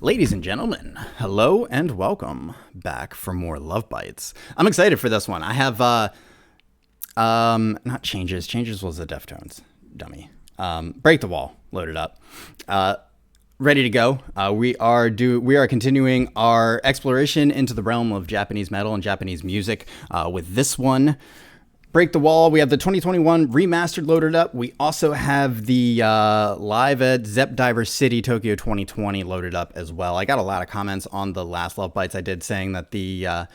Ladies and gentlemen, hello and welcome back for more Love Bites. I'm excited for this one. I have not Changes. Changes was the Deftones. Dummy. Break the Wall loaded up. Ready to go. We are continuing our exploration into the realm of Japanese metal and Japanese music with this one. Break the Wall. We have the 2021 remastered loaded up. We also have the live at Zepp Diver City Tokyo 2020 loaded up as well. I got a lot of comments on the last Love Bites I did saying that the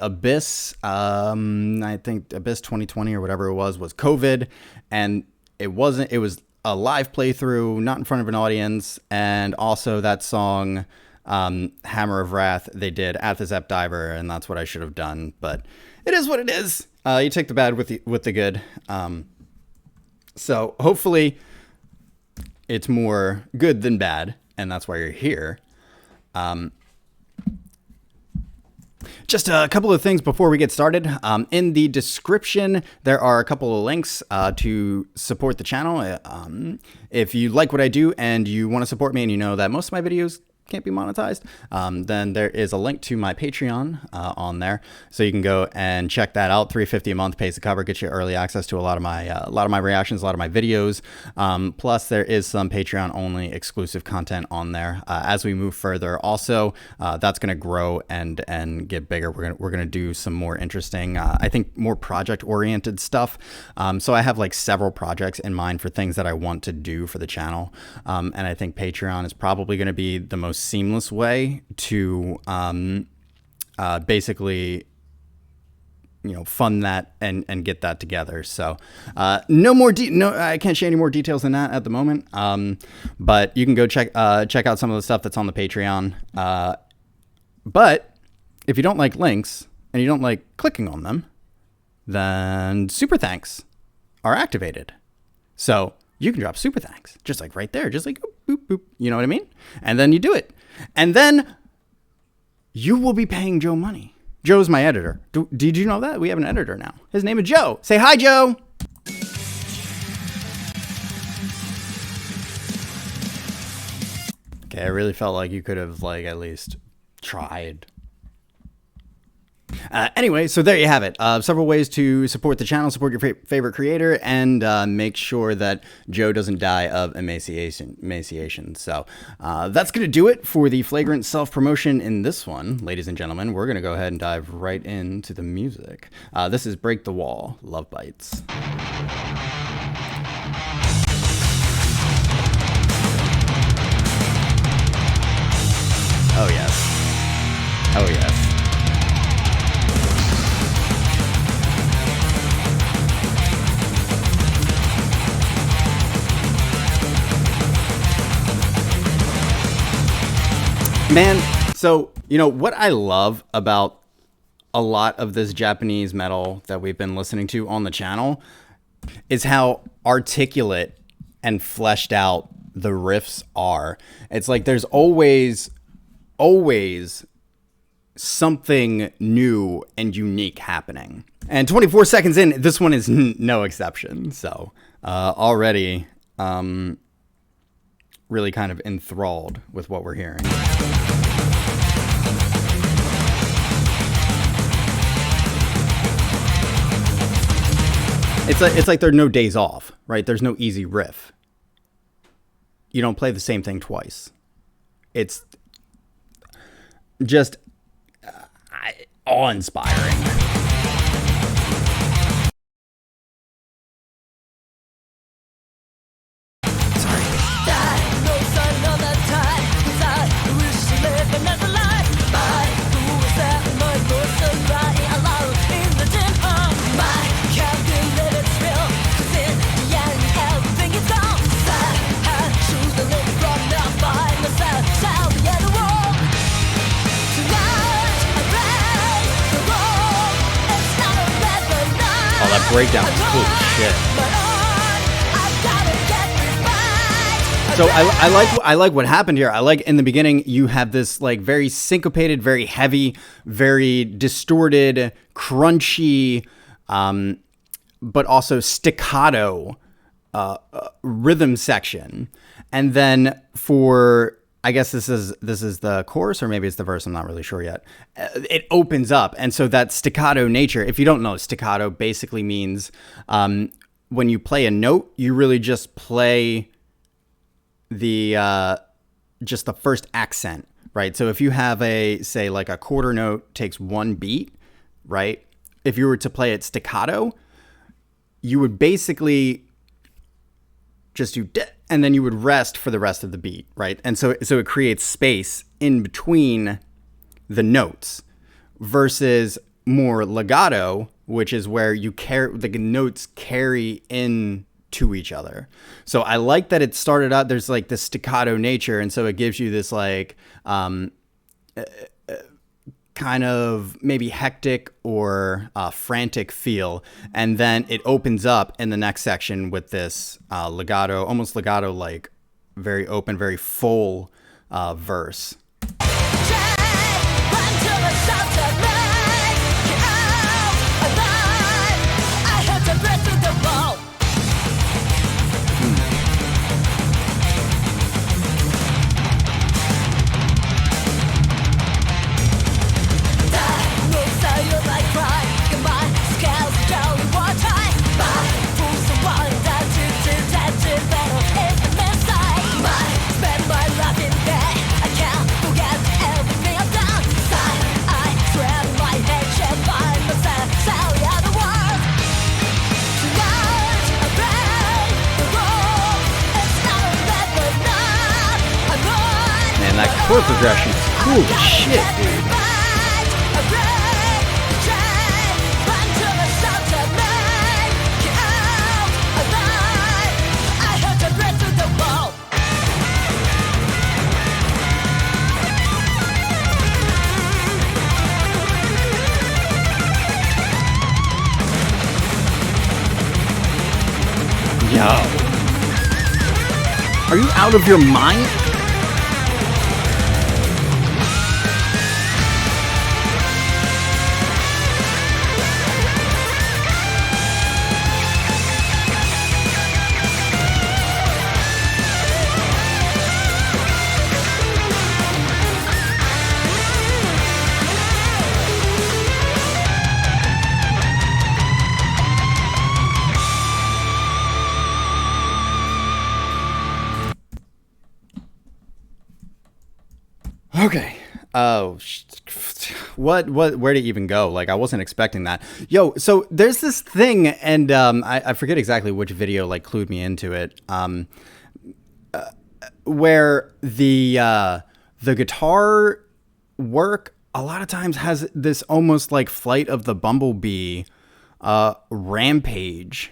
Abyss, I think Abyss 2020 or whatever it was COVID, and it wasn't. It was a live playthrough, not in front of an audience, and also that song Hammer of Wrath they did at the Zepp Diver, and that's what I should have done. But it is what it is. You take the bad with the good. So hopefully it's more good than bad, and that's why you're here. Just a couple of things before we get started. In the description, there are a couple of links to support the channel. If you like what I do and you want to support me and you know that most of my videos can't be monetized, then there is a link to my Patreon on there, so you can go and check that out. $3.50 a month pays the cover, gets you early access to a lot of my reactions, a lot of my videos. Plus, there is some Patreon only exclusive content on there as we move further. Also, that's going to grow and get bigger. We're gonna do some more interesting, I think, more project oriented stuff. So I have like several projects in mind for things that I want to do for the channel, and I think Patreon is probably going to be the most seamless way to basically, fund that and get that together. So I can't share any more details than that at the moment. But you can go check out some of the stuff that's on the Patreon. But if you don't like links and you don't like clicking on them, then super thanks are activated. So you can drop super thanks just like right there, just like boop, boop, you know what I mean? And then you do it. And then you will be paying Joe money. Joe's my editor. Did you know that? We have an editor now. His name is Joe. Say hi, Joe. Okay, I really felt like you could have at least tried. Anyway, so there you have it. Several ways to support the channel, support your favorite creator, and make sure that Joe doesn't die of emaciation. So that's going to do it for the flagrant self-promotion in this one. Ladies and gentlemen, we're going to go ahead and dive right into the music. This is Break the Wall, Love Bites. Oh, yes. Oh, yes. Man, so, what I love about a lot of this Japanese metal that we've been listening to on the channel is how articulate and fleshed out the riffs are. It's like there's always something new and unique happening. And 24 seconds in, this one is no exception. So already really kind of enthralled with what we're hearing. It's like there are no days off, right? There's no easy riff. You don't play the same thing twice. It's just awe-inspiring. That breakdown is cool as shit. So I like what happened here. I like in the beginning you have this very syncopated, very heavy, very distorted, crunchy, but also staccato rhythm section, and then for I guess this is the chorus, or maybe it's the verse. I'm not really sure yet. It opens up, and so that staccato nature. If you don't know, staccato basically means when you play a note, you really just play the just the first accent, right? So if you have say like a quarter note takes one beat, right? If you were to play it staccato, you would basically just do and then you would rest for the rest of the beat, right? And so it creates space in between the notes versus more legato, which is where the notes carry in to each other. So I like that it started out, there's like this staccato nature, and so it gives you this like kind of maybe hectic or frantic feel, and then it opens up in the next section with this legato, almost legato, like very open, very full verse. That chord progression is cool as shit, dude. Yo. Are you out of your mind? Okay. Oh, where did it even go? Like, I wasn't expecting that. Yo, so there's this thing, and I forget exactly which video like clued me into it. Where the guitar work a lot of times has this almost like Flight of the Bumblebee rampage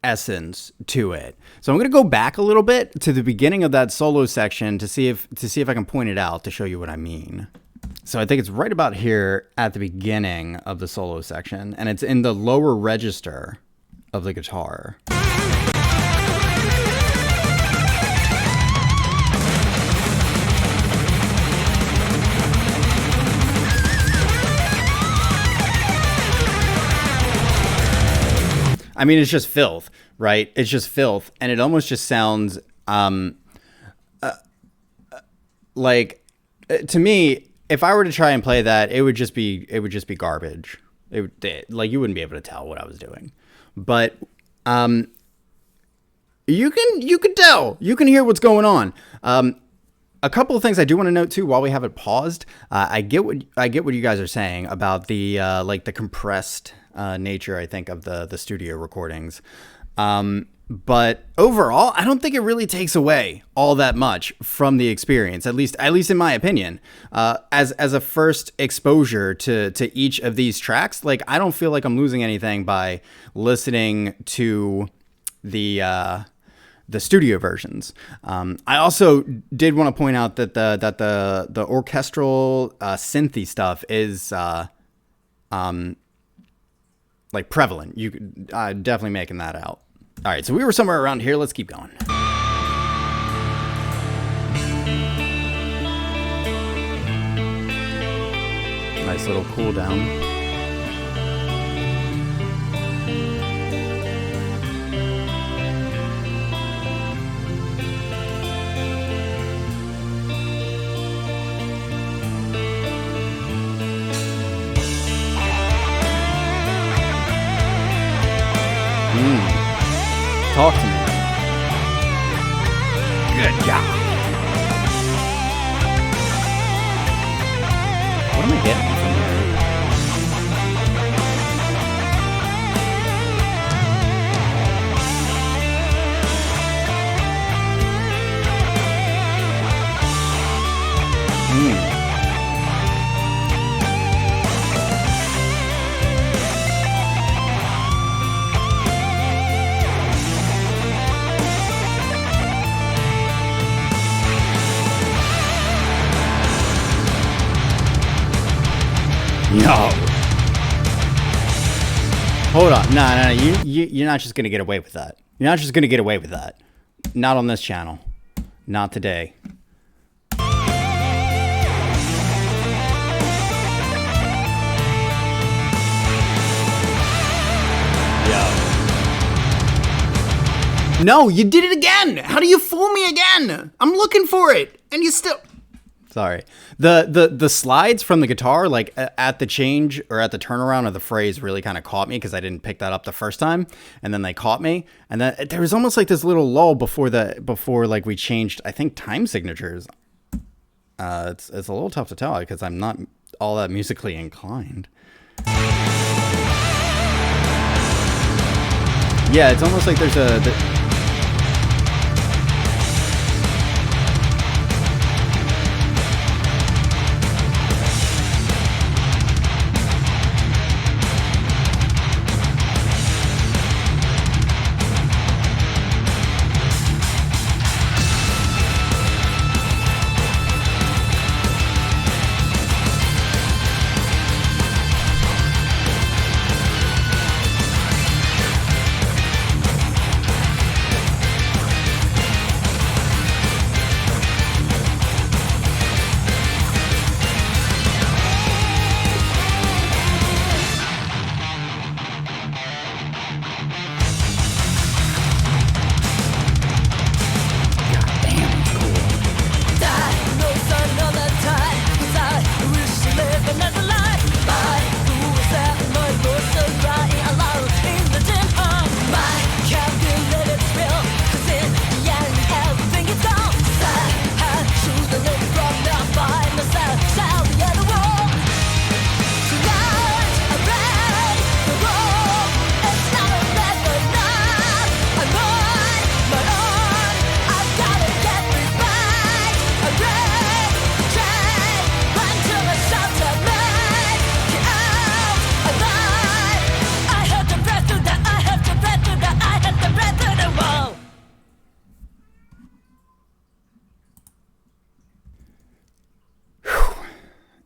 essence to it. So I'm going to go back a little bit to the beginning of that solo section to see if I can point it out to show you what I mean. So I think it's right about here at the beginning of the solo section, and it's in the lower register of the guitar. I mean, it's just filth, right? It's just filth, and it almost just sounds like, to me, if I were to try and play that, it would just be garbage. Like, you wouldn't be able to tell what I was doing, but you can tell, you can hear what's going on. A couple of things I do want to note too, while we have it paused. I get what you guys are saying about the like the compressed nature, I think, of the studio recordings. But overall, I don't think it really takes away all that much from the experience, at least in my opinion. As a first exposure to each of these tracks, like, I don't feel like I'm losing anything by listening to the studio versions. I also did want to point out that the orchestral synthy stuff is like prevalent. You definitely making that out. All right, so we were somewhere around here. Let's keep going. Nice little cool down. talk to me. Good job. What am I getting from here? No. Hold on. No. You're not just going to get away with that. You're not just going to get away with that. Not on this channel. Not today. Yo. No, you did it again. How do you fool me again? I'm looking for it. And you still... Sorry. The slides from the guitar, like at the change or at the turnaround of the phrase, really kind of caught me because I didn't pick that up the first time, and then they caught me, and then there was almost like this little lull before like we changed, I think, time signatures. It's a little tough to tell because I'm not all that musically inclined. Yeah, it's almost like there's a.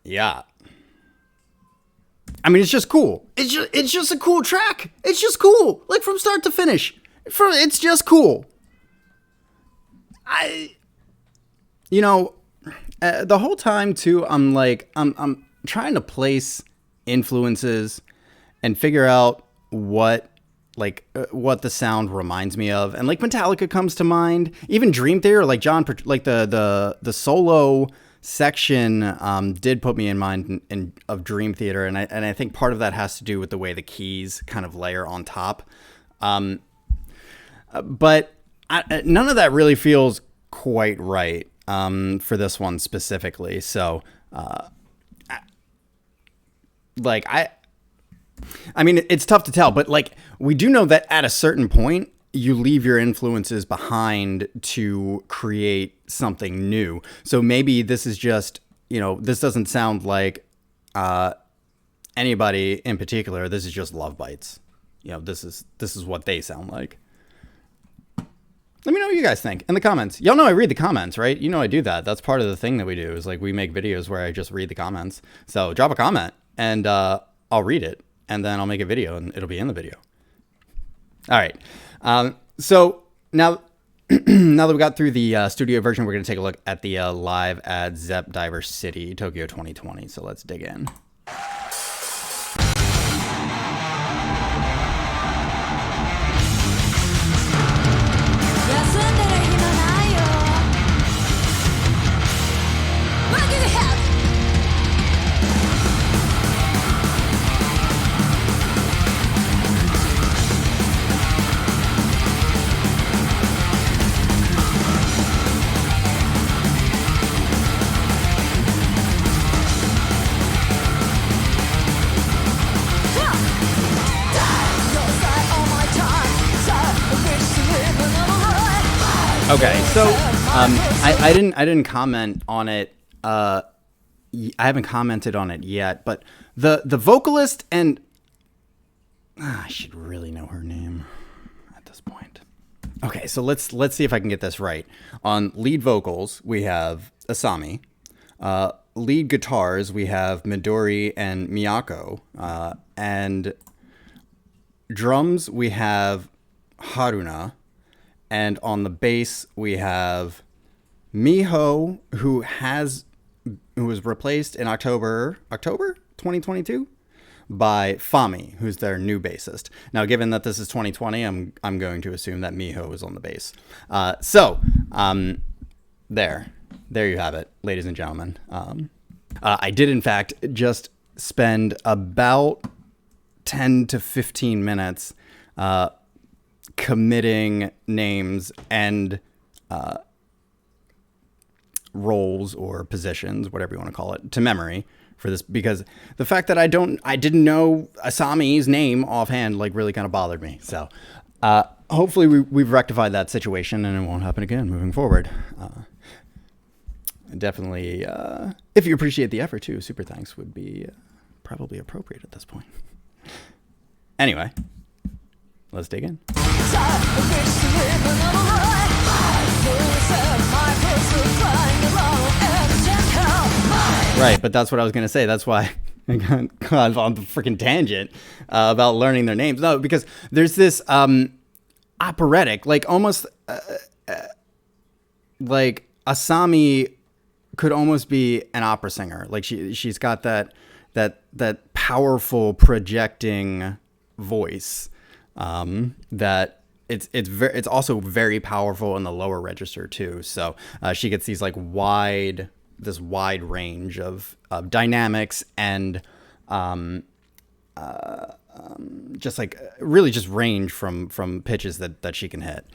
Yeah. I mean, it's just cool. It's just a cool track. It's just cool. Like from start to finish. It's just cool. You know, the whole time too, I'm trying to place influences and figure out what the sound reminds me of. And like Metallica comes to mind, even Dream Theater, like like the solo section did put me in mind of Dream Theater, and I think part of that has to do with the way the keys kind of layer on top. But none of that really feels quite right for this one specifically. So, I mean, it's tough to tell, but like we do know that at a certain point, you leave your influences behind to create something new. So maybe this is just, you know, this doesn't sound like anybody in particular. This is just LOVEBITES. You know, this is what they sound like. Let me know what you guys think in the comments. Y'all know I read the comments, right? You know I do that. That's part of the thing that we do, is like we make videos where I just read the comments. So drop a comment and I'll read it, and then I'll make a video and it'll be in the video. All right. So now that we got through the studio version, we're going to take a look at the live at Zepp Diver City, Tokyo 2020. So let's dig in. Okay, so I didn't comment on it. I haven't commented on it yet, but the vocalist and I should really know her name at this point. Okay, so let's see if I can get this right. On lead vocals, we have Asami. Lead guitars, we have Midori and Miyako. And drums, we have Haruna. And on the bass, we have Miho, who was replaced in October 2022 by Fami, who's their new bassist. Now, given that this is 2020, I'm going to assume that Miho is on the bass. There you have it, ladies and gentlemen. I did, in fact, just spend about 10 to 15 minutes committing names and roles or positions, whatever you want to call it, to memory for this, because the fact that I didn't know Asami's name offhand really kind of bothered me. So hopefully we've rectified that situation and it won't happen again moving forward. Definitely, if you appreciate the effort too, super thanks would be probably appropriate at this point. Anyway, let's dig in. Right, but that's what I was going to say. That's why I got on the freaking tangent about learning their names. No, because there's this operatic, almost like Asami could almost be an opera singer. She's got that powerful projecting voice that it's also very powerful in the lower register too. So she gets these wide range of dynamics and just really just range from pitches that she can hit.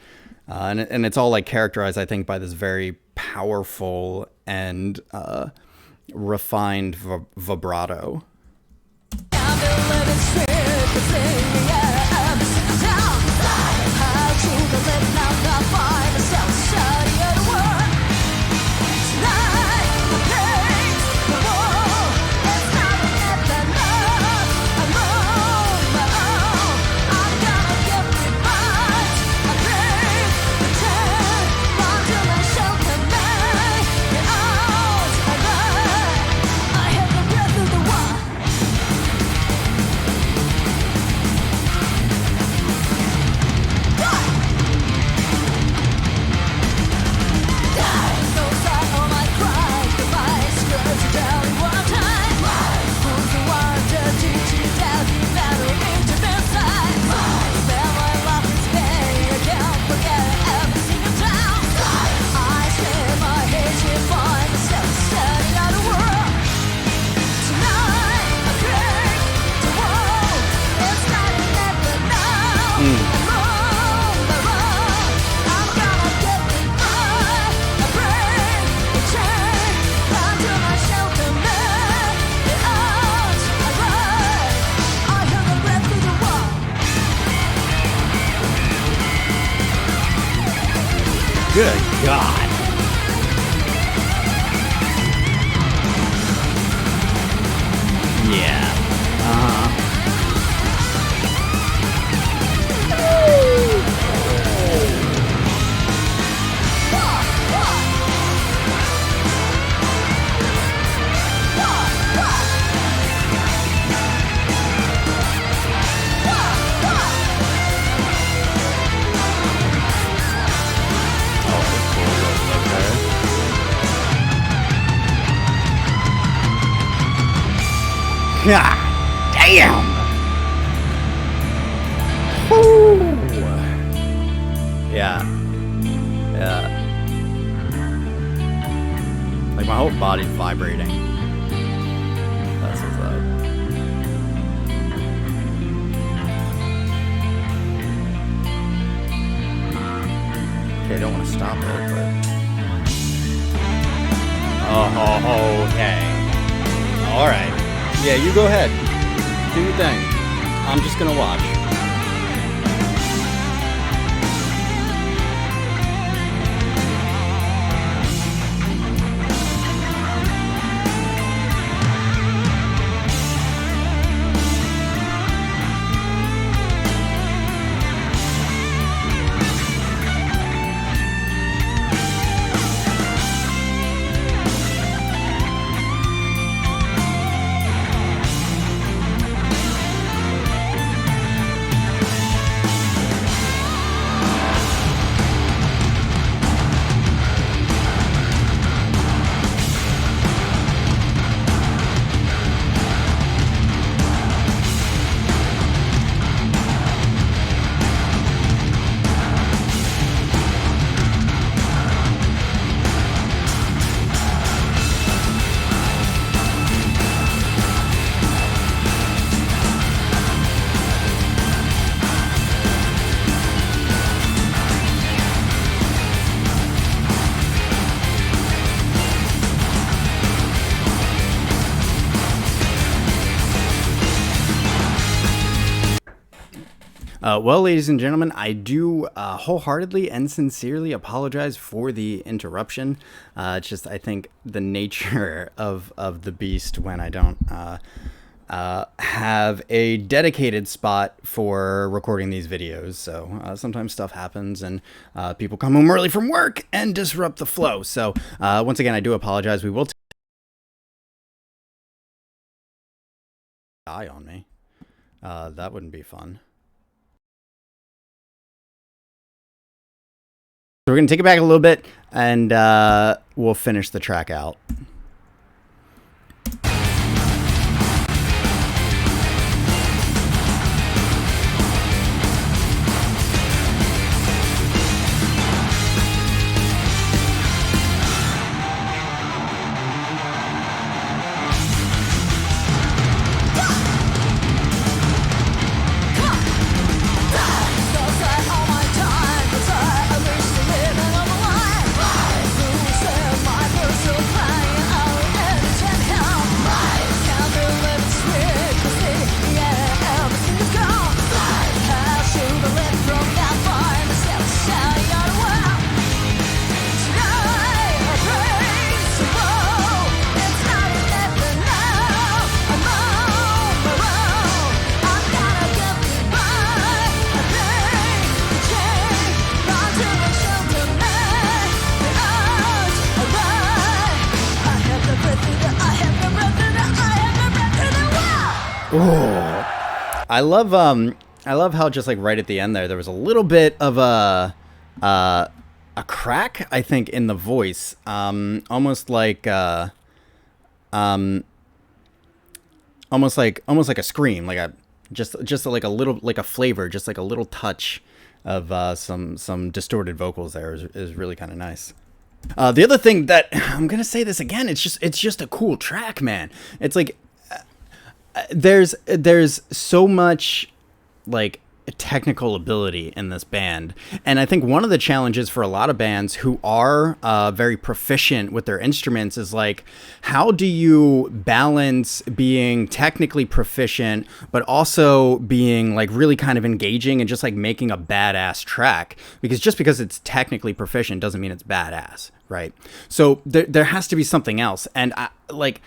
And it's all characterized, I think, by this very powerful and refined vibrato. Good God. Yeah. God damn! Woo. Yeah. My whole body's vibrating. That's what's up. Okay, I don't want to stop it, but... Oh, okay. Alright. Yeah, you go ahead. Do your thing. I'm just gonna watch. Well, ladies and gentlemen, I do wholeheartedly and sincerely apologize for the interruption. It's just, I think, the nature of the beast when I don't have a dedicated spot for recording these videos. So sometimes stuff happens and people come home early from work and disrupt the flow. So once again, I do apologize. We will die on me. That wouldn't be fun. So we're going to take it back a little bit, and we'll finish the track out. Oh, I love how just like right at the end there was a little bit of a crack, I think, in the voice, almost like a scream, like a just like a little, like a flavor, just like a little touch of some distorted vocals there is really kind of nice. The other thing that I'm gonna say this again, it's just a cool track, man. It's like there's so much like technical ability in this band, and I think one of the challenges for a lot of bands who are very proficient with their instruments is like, how do you balance being technically proficient but also being like really kind of engaging and just like making a badass track? Because just because it's technically proficient doesn't mean it's badass, right? So there has to be something else, and like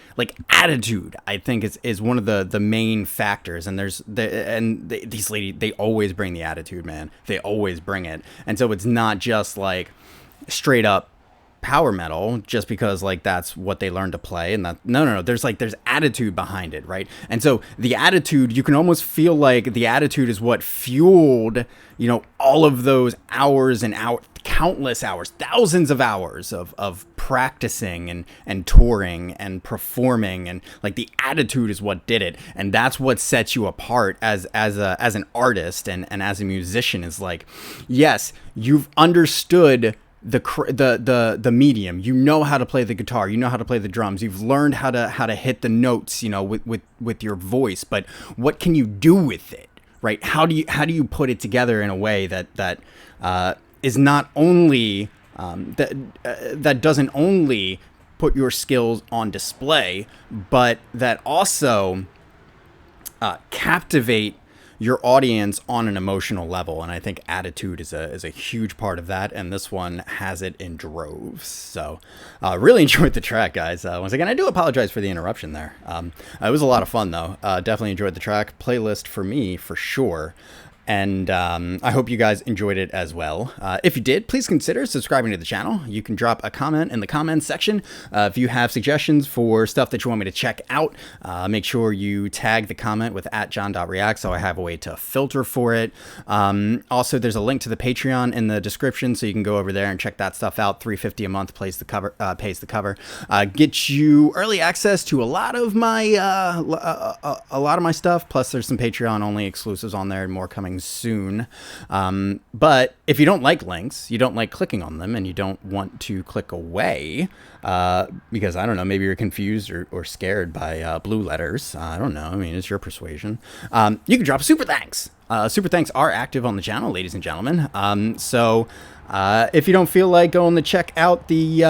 attitude, I think is one of the main factors. And these ladies, they always bring the attitude, man. They always bring it, and so it's not just like straight up power metal just because like that's what they learned to play, and that no, there's attitude behind it, right? And so the attitude, you can almost feel like the attitude is what fueled, you know, all of those hours and countless hours, thousands of hours of practicing and touring and performing, and like the attitude is what did it, and that's what sets you apart as an artist and as a musician. Is like, yes, you've understood the medium, you know how to play the guitar, you know how to play the drums, you've learned how to hit the notes, you know, with your voice, but what can you do with it, right? How do you put it together in a way that is not only that doesn't only put your skills on display, but that also captivate your audience on an emotional level. And I think attitude is a huge part of that, and this one has it in droves. So really enjoyed the track, guys. Once again, I do apologize for the interruption there. It was a lot of fun though. Definitely enjoyed the track. Playlist for me for sure. And I hope you guys enjoyed it as well. If you did, please consider subscribing to the channel. You can drop a comment in the comments section. If you have suggestions for stuff that you want me to check out, make sure you tag the comment with @john.react so I have a way to filter for it. Also, there's a link to the Patreon in the description, so you can go over there and check that stuff out. $3.50 a month pays the cover. Get you early access to a lot of my stuff. Plus, there's some Patreon only exclusives on there, and more coming soon. But if you don't like links, you don't like clicking on them, and you don't want to click away because, I don't know, maybe you're confused or scared by blue letters. I don't know. I mean, it's your persuasion. You can drop a super thanks Super thanks are active on the channel, ladies and gentlemen. So if you don't feel like going to check out the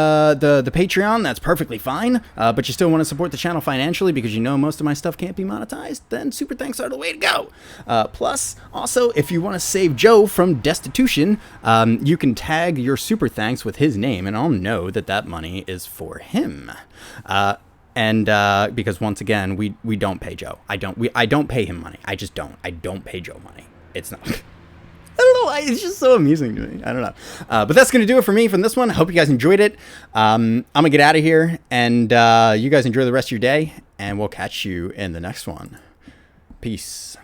Patreon, that's perfectly fine. But you still want to support the channel financially because you know most of my stuff can't be monetized, then super thanks are the way to go. Plus, also, if you want to save Joe from destitution, you can tag your super thanks with his name, and I'll know that that money is for him. And because once again, we don't pay Joe. I don't pay him money. I just don't. I don't pay Joe money. It's not. I don't know. It's just so amusing to me. I don't know. But that's going to do it for me from this one. I hope you guys enjoyed it. I'm going to get out of here, and you guys enjoy the rest of your day, and we'll catch you in the next one. Peace.